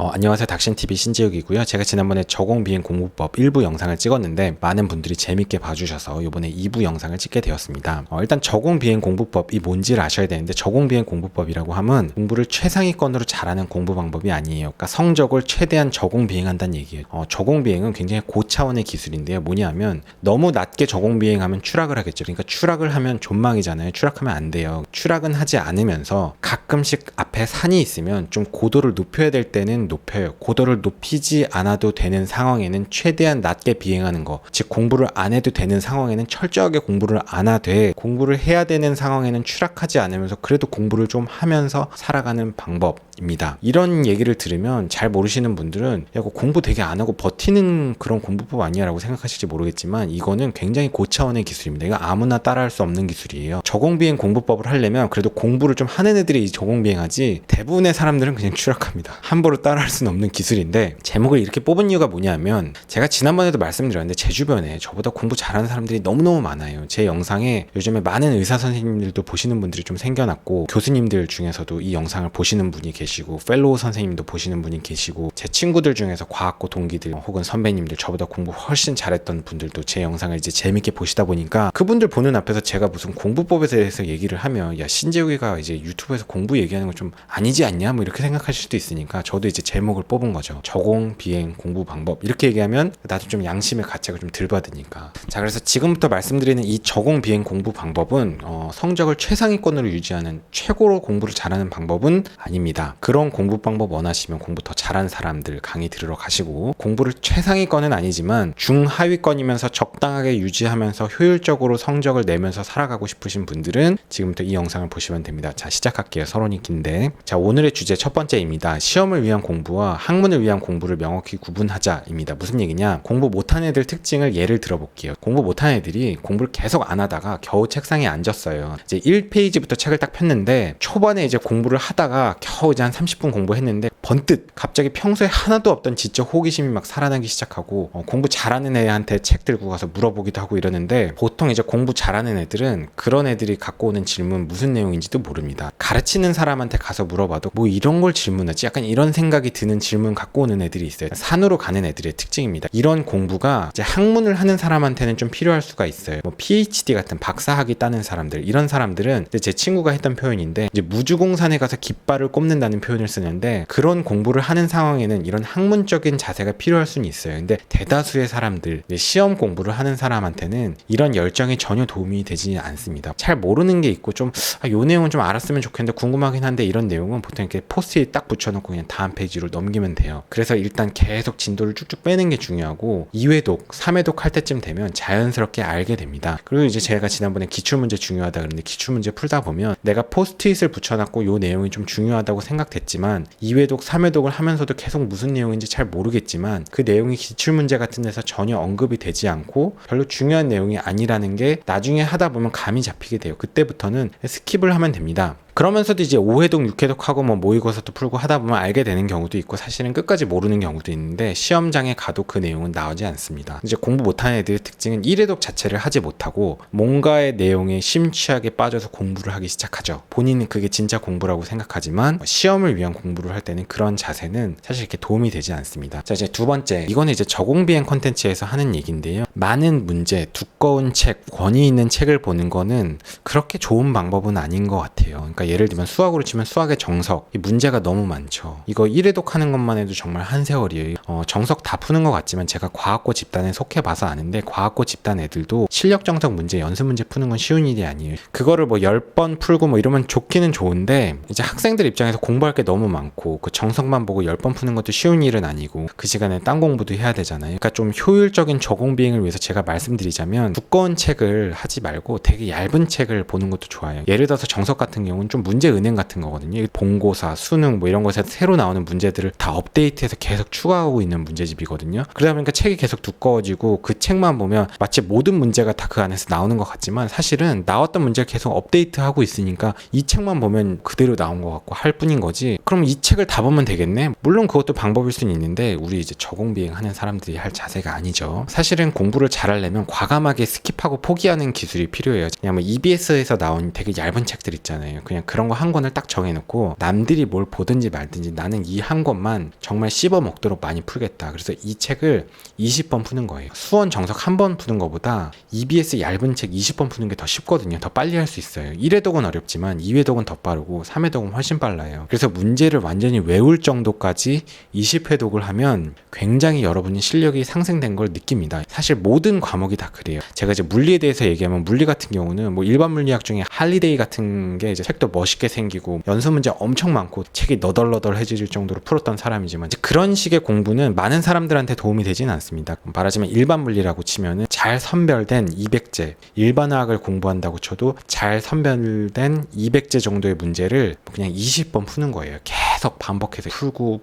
안녕하세요. 닥신TV 신재욱이고요. 제가 지난번에 저공비행 공부법 1부 영상을 찍었는데 많은 분들이 재밌게 봐주셔서 이번에 2부 영상을 찍게 되었습니다. 일단 저공비행 공부법이 뭔지를 아셔야 되는데, 저공비행 공부법이라고 하면 공부를 최상위권으로 잘하는 공부 방법이 아니에요. 그러니까 성적을 최대한 저공비행한다는 얘기예요. 저공비행은 굉장히 고차원의 기술인데요. 뭐냐면 너무 낮게 저공비행하면 추락을 하겠죠. 그러니까 추락을 하면 존망이잖아요. 추락하면 안 돼요. 추락은 하지 않으면서 가끔씩 앞에 산이 있으면 좀 고도를 높여야 될 때는 높여요. 고도를 높이지 않아도 되는 상황에는 최대한 낮게 비행하는 거, 즉 공부를 안 해도 되는 상황에는 철저하게 공부를 안 하되, 공부를 해야 되는 상황에는 추락하지 않으면서 그래도 공부를 좀 하면서 살아가는 방법입니다. 이런 얘기를 들으면 잘 모르시는 분들은 야, 공부 되게 안 하고 버티는 그런 공부법 아니야 라고 생각하실지 모르겠지만, 이거는 굉장히 고차원의 기술입니다. 이거 아무나 따라할 수 없는 기술이에요. 저공비행 공부법을 하려면 그래도 공부를 좀 하는 애들이 이 저공비행하지, 대부분의 사람들은 그냥 추락합니다. 함부로 따라할 수는 없는 기술인데, 제목을 이렇게 뽑은 이유가 뭐냐면, 제가 지난번에도 말씀드렸는데 제 주변에 저보다 공부 잘하는 사람들이 너무너무 많아요. 제 영상에 요즘에 많은 의사 선생님들도 보시는 분들이 좀 생겨났고, 교수님들 중에서도 이 영상을 보시는 분이 계시고, 펠로우 선생님도 보시는 분이 계시고, 제 친구들 중에서 과학고 동기들 혹은 선배님들, 저보다 공부 훨씬 잘했던 분들도 제 영상을 이제 재밌게 보시다 보니까, 그분들 보는 앞에서 제가 무슨 공부법에 대해서 얘기를 하면 야, 신재욱이가 이제 유튜브에서 공부 얘기하는 거 좀 아니지 않냐 뭐 이렇게 생각하실 수도 있으니까, 저도 이제 제목을 뽑은 거죠. 저공 비행 공부 방법. 이렇게 얘기하면 나도 좀 양심의 가책을 좀 덜 받으니까. 자, 그래서 지금부터 말씀드리는 이 저공 비행 공부 방법은 성적을 최상위권으로 유지하는, 최고로 공부를 잘하는 방법은 아닙니다. 그런 공부 방법 원하시면 공부 더 잘하는 사람들 강의 들으러 가시고, 공부를 최상위권은 아니지만 중하위권이면서 적당하게 유지하면서 효율적으로 성적을 내면서 살아가고 싶으신 분들은 지금부터 이 영상을 보시면 됩니다. 자, 시작할게요. 서론이 긴데. 자, 오늘의 주제 첫 번째입니다. 시험을 위한 공부와 학문을 위한 공부를 명확히 구분하자입니다. 무슨 얘기냐? 공부 못한 애들 특징을 예를 들어볼게요. 공부 못한 애들이 공부를 계속 안 하다가 겨우 책상에 앉았어요. 이제 1페이지부터 책을 딱 폈는데, 초반에 이제 공부를 하다가 겨우 이제 한 30분 공부했는데 번뜩 갑자기 평소에 하나도 없던 지적 호기심이 막 살아나기 시작하고, 공부 잘하는 애한테 책 들고 가서 물어보기도 하고 이러는데, 보통 이제 공부 잘하는 애들은 그런 애들이 갖고 오는 질문 무슨 내용인지도 모릅니다. 가르치는 사람한테 가서 물어봐도 뭐 이런 걸 질문하지? 약간 이런 생각이 드는 질문 갖고 오는 애들이 있어요. 산으로 가는 애들의 특징입니다. 이런 공부가 이제 학문을 하는 사람한테는 좀 필요할 수가 있어요. 뭐 PhD 같은 박사학위 따는 사람들, 이런 사람들은 제 친구가 했던 표현인데, 이제 무주공산에 가서 깃발을 꼽는다는 표현을 쓰는데, 그런 공부를 하는 상황에는 이런 학문적인 자세가 필요할 수는 있어요. 근데 대다수의 사람들, 시험 공부를 하는 사람한테는 이런 열정이 전혀 도움이 되지 않습니다. 잘 모르는 게 있고 좀 요 내용은 좀 알았으면 좋겠는데 궁금하긴 한데, 이런 내용은 보통 이렇게 포스트잇 딱 붙여놓고 그냥 다음 페이지로 넘기면 돼요. 그래서 일단 계속 진도를 쭉쭉 빼는 게 중요하고, 2회독, 3회독 할 때쯤 되면 자연스럽게 알게 됩니다. 그리고 이제 제가 지난번에 기출문제 중요하다 그랬는데, 기출문제 풀다 보면 내가 포스트잇을 붙여놨고 요 내용이 좀 중요하다고 생각됐지만 2회독, 3회독을 하면서도 계속 무슨 내용인지 잘 모르겠지만, 그 내용이 기출문제 같은 데서 전혀 언급이 되지 않고 별로 중요한 내용이 아니라는 게 나중에 하다 보면 감이 잡히게 돼요. 그때부터는 스킵을 하면 됩니다. 그러면서도 이제 5회독, 6회독 하고 뭐 모의고사도 풀고 하다 보면 알게 되는 경우도 있고, 사실은 끝까지 모르는 경우도 있는데, 시험장에 가도 그 내용은 나오지 않습니다. 이제 공부 못하는 애들의 특징은 1회독 자체를 하지 못하고 뭔가의 내용에 심취하게 빠져서 공부를 하기 시작하죠. 본인은 그게 진짜 공부라고 생각하지만 시험을 위한 공부를 할 때는 그런 자세는 사실 이렇게 도움이 되지 않습니다. 자, 이제 두 번째, 이거는 이제 저공비행 컨텐츠에서 하는 얘기인데요. 많은 문제, 두꺼운 책, 권위 있는 책을 보는 거는 그렇게 좋은 방법은 아닌 것 같아요. 그러니까 예를 들면 수학으로 치면 수학의 정석, 이 문제가 너무 많죠. 이거 1회독 하는 것만 해도 정말 한 세월이에요. 정석 다 푸는 것 같지만 제가 과학고 집단에 속해봐서 아는데, 과학고 집단 애들도 실력 정석 문제, 연습 문제 푸는 건 쉬운 일이 아니에요. 그거를 뭐 10번 풀고 뭐 이러면 좋기는 좋은데, 이제 학생들 입장에서 공부할 게 너무 많고 그 정석만 보고 10번 푸는 것도 쉬운 일은 아니고, 그 시간에 딴 공부도 해야 되잖아요. 그러니까 좀 효율적인 저공비행을 위해서 제가 말씀드리자면, 두꺼운 책을 하지 말고 되게 얇은 책을 보는 것도 좋아요. 예를 들어서 정석 같은 경우는 좀 문제 은행 같은 거거든요. 본고사, 수능 뭐 이런 것에서 새로 나오는 문제들을 다 업데이트해서 계속 추가하고 있는 문제집이거든요. 그러다 보니까 책이 계속 두꺼워지고, 그 책만 보면 마치 모든 문제가 다 그 안에서 나오는 것 같지만, 사실은 나왔던 문제를 계속 업데이트하고 있으니까 이 책만 보면 그대로 나온 것 같고 할 뿐인 거지, 그럼 이 책을 다 보면 되겠네? 물론 그것도 방법일 수는 있는데, 우리 이제 저공비행 하는 사람들이 할 자세가 아니죠. 사실은 공부를 잘하려면 과감하게 스킵하고 포기하는 기술이 필요해요. 그냥 뭐 EBS에서 나온 되게 얇은 책들 있잖아요. 그냥 뭐냐면 그런 거 한 권을 딱 정해놓고 남들이 뭘 보든지 말든지 나는 이 한 권만 정말 씹어 먹도록 많이 풀겠다. 그래서 이 책을 20번 푸는 거예요. 수원 정석 한 번 푸는 것보다 EBS 얇은 책 20번 푸는 게 더 쉽거든요. 더 빨리 할 수 있어요. 1회독은 어렵지만 2회독은 더 빠르고 3회독은 훨씬 빨라요. 그래서 문제를 완전히 외울 정도까지 20회독을 하면 굉장히 여러분이 실력이 상승된 걸 느낍니다. 사실 모든 과목이 다 그래요. 제가 이제 물리에 대해서 얘기하면 물리 같은 경우는 뭐 일반 물리학 중에 할리데이 같은 게 이제 책도 멋있게 생기고 연습 문제 엄청 많고 책이 너덜너덜해질 정도로 풀었던 사람이지만 이제 그런 식의 공부는 많은 사람들한테 도움이 되지는 않습니다. 말하자면 일반 물리라고 치면은 잘 선별된 200제, 일반화학을 공부한다고 쳐도 잘 선별된 200제 정도의 문제를 그냥 20번 푸는 거예요. 계속 반복해서 풀고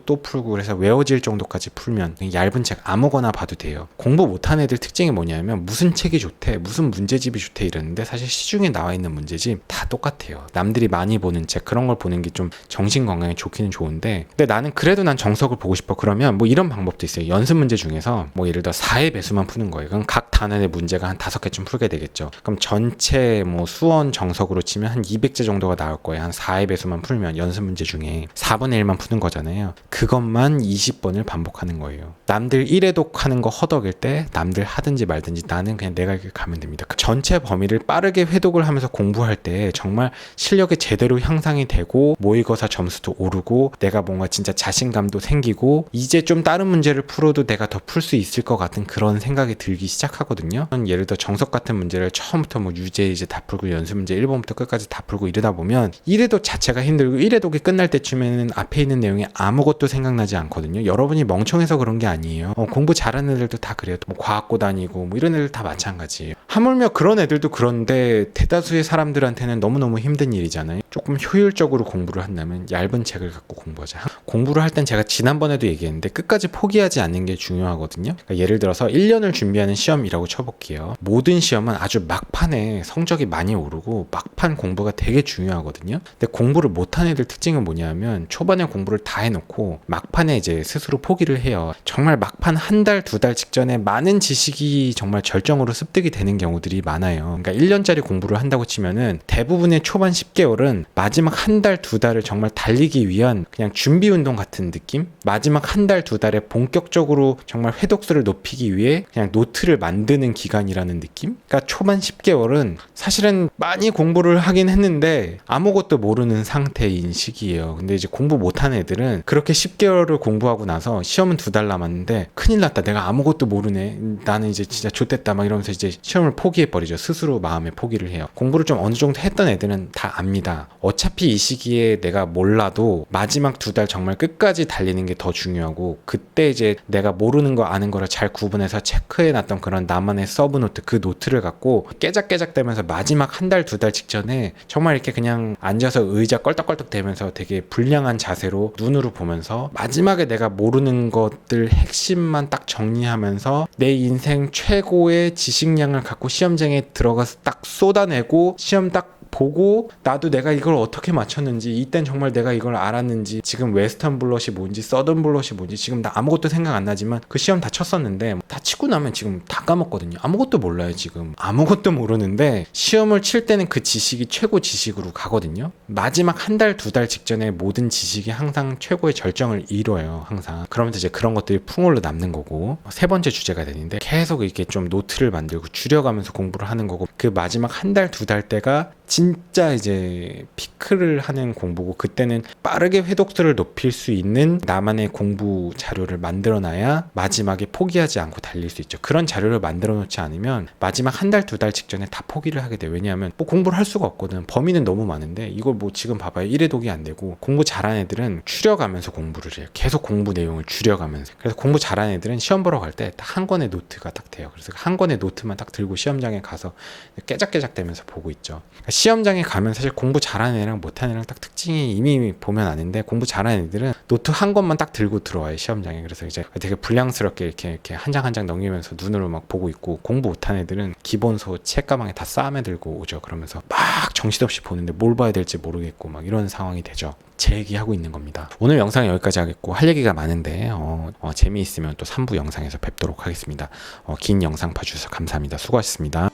또 풀고 그래서 외워질 정도까지 풀면 얇은 책 아무거나 봐도 돼요. 공부 못한 애들 특징이 뭐냐면 무슨 책이 좋대, 무슨 문제집이 좋대 이러는데 사실 시중에 나와 있는 문제집 다 똑같아요. 남들이 많이 보는 책 그런 걸 보는 게 좀 정신 건강에 좋기는 좋은데 근데 나는 그래도 난 정석을 보고 싶어. 그러면 뭐 이런 방법도 있어요. 연습 문제 중에서 뭐 예를 들어 4의 배수만 푸는 거예요. 그럼 각 단원의 문제가 한 5개쯤 풀게 되겠죠. 그럼 전체 뭐 수원 정석으로 치면 한 200제 정도가 나올 거예요. 한 4의 배수만 풀면 연습 문제 중에 4분의 1만 푸는 거잖아요. 그것만 20번을 반복하는 거예요. 남들 1회독 하는 거 허덕일 때 남들 하든지 말든지 나는 그냥 내가 이렇게 가면 됩니다. 그 전체 범위를 빠르게 회독을 하면서 공부할 때 정말 실력이 제대로 향상이 되고 모의고사 점수도 오르고 내가 뭔가 진짜 자신감도 생기고 이제 좀 다른 문제를 풀어도 내가 더 풀 수 있을 것 같은 그런 생각이 들기 시작하거든요. 예를 들어 정석 같은 문제를 처음부터 뭐 유제 이제 다 풀고 연습 문제 1번부터 끝까지 다 풀고 이러다 보면 1회독 자체가 힘들고 1회독이 끝날 때쯤에는 앞에 있는 내용이 아무것도 생각나지 않거든요. 여러분이 멍청해서 그런 게 아니에요. 공부 잘하는 애들도 다 그래요. 뭐 과학고 다니고 뭐 이런 애들 다 마찬가지예요. 하물며 그런 애들도 그런데 대다수의 사람들한테는 너무너무 힘든 일이잖아요. 조금 효율적으로 공부를 한다면 얇은 책을 갖고 공부하자. 공부를 할 땐 제가 지난번에도 얘기했는데 끝까지 포기하지 않는 게 중요하거든요. 그러니까 예를 들어서 1년을 준비하는 시험이라고 쳐볼게요. 모든 시험은 아주 막판에 성적이 많이 오르고 막판 공부가 되게 중요하거든요. 근데 공부를 못한 애들 특징은 뭐냐면 초반에 공부를 다 해놓고 막판에 이제 스스로 포기를 해요. 정말 막판 한 달, 두 달 직전에 많은 지식이 정말 절정으로 습득이 되는 경우들이 많아요. 그러니까 1년짜리 공부를 한다고 치면은 대부분의 초반 10개월은 마지막 한 달, 두 달을 정말 달리기 위한 그냥 준비 운동 같은 느낌? 마지막 한 달, 두 달에 본격적으로 정말 회독수를 높이기 위해 그냥 노트를 만드는 기간이라는 느낌? 그러니까 초반 10개월은 사실은 많이 공부를 하긴 했는데 아무것도 모르는 상태인 시기예요. 근데 이제 공부 못하는 애들은 그렇게 10개월을 공부하고 나서 시험은 2달 남았는데 큰일 났다. 내가 아무것도 모르네. 나는 이제 진짜 좆됐다. 막 이러면서 이제 시험을 포기해버리죠. 스스로 마음에 포기를 해요. 공부를 좀 어느 정도 했던 애들은 다 압니다. 어차피 이 시기에 내가 몰라도 마지막 2달 정말 끝까지 달리는 게 더 중요하고 그때 이제 내가 모르는 거 아는 거를 잘 구분해서 체크해놨던 그런 나만의 서브노트 그 노트를 갖고 깨작깨작대면서 마지막 한 달, 2달 직전에 정말 이렇게 그냥 앉아서 의자 껄떡껄떡 대면서 되게 불량한 자세로 눈으로 보면서 마지막에 내가 모르는 것들 핵심만 딱 정리하면서 내 인생 최고의 지식량을 갖고 시험장에 들어가서 딱 쏟아내고 시험 딱 보고 나도 내가 이걸 어떻게 맞췄는지 이땐 정말 내가 이걸 알았는지 지금 웨스턴 블러시 뭔지 서던 블러시 뭔지 지금 나 아무것도 생각 안 나지만 그 시험 다 쳤었는데 다 치고 나면 지금 다 까먹거든요. 아무것도 몰라요. 지금 아무것도 모르는데 시험을 칠 때는 그 지식이 최고 지식으로 가거든요. 마지막 한 달, 2달 직전에 모든 지식이 항상 최고의 절정을 이뤄요. 항상 그러면서 이제 그런 것들이 풍월로 남는 거고 세 번째 주제가 되는데 계속 이렇게 좀 노트를 만들고 줄여가면서 공부를 하는 거고 그 마지막 한 달, 2달 때가 진짜 이제 피크를 하는 공부고 그때는 빠르게 회독수를 높일 수 있는 나만의 공부 자료를 만들어놔야 마지막에 포기하지 않고 달릴 수 있죠. 그런 자료를 만들어 놓지 않으면 마지막 한 달, 2달 직전에 다 포기를 하게 돼요. 왜냐하면 뭐 공부를 할 수가 없거든. 범위는 너무 많은데 이걸 뭐 지금 봐봐요. 1회독이 안 되고 공부 잘하는 애들은 줄여가면서 공부를 해요. 계속 공부 내용을 줄여가면서. 그래서 공부 잘하는 애들은 시험 보러 갈 때 딱 한 권의 노트가 딱 돼요. 그래서 한 권의 노트만 딱 들고 시험장에 가서 깨작깨작 대면서 보고 있죠. 시험장에 가면 사실 공부 잘하는 애랑 못하는 애랑 딱 특징이 이미 보면 아는데 공부 잘하는 애들은 노트 한 권만 딱 들고 들어와요. 시험장에. 그래서 이제 되게 불량스럽게 이렇게 한 장 한 장 넘기면서 눈으로 막 보고 있고 공부 못하는 애들은 기본서 책가방에 다 싸매 들고 오죠. 그러면서 막 정신없이 보는데 뭘 봐야 될지 모르겠고 막 이런 상황이 되죠. 제 얘기하고 있는 겁니다. 오늘 영상 여기까지 하겠고 할 얘기가 많은데 재미있으면 또 3부 영상에서 뵙도록 하겠습니다. 긴 영상 봐주셔서 감사합니다. 수고하셨습니다.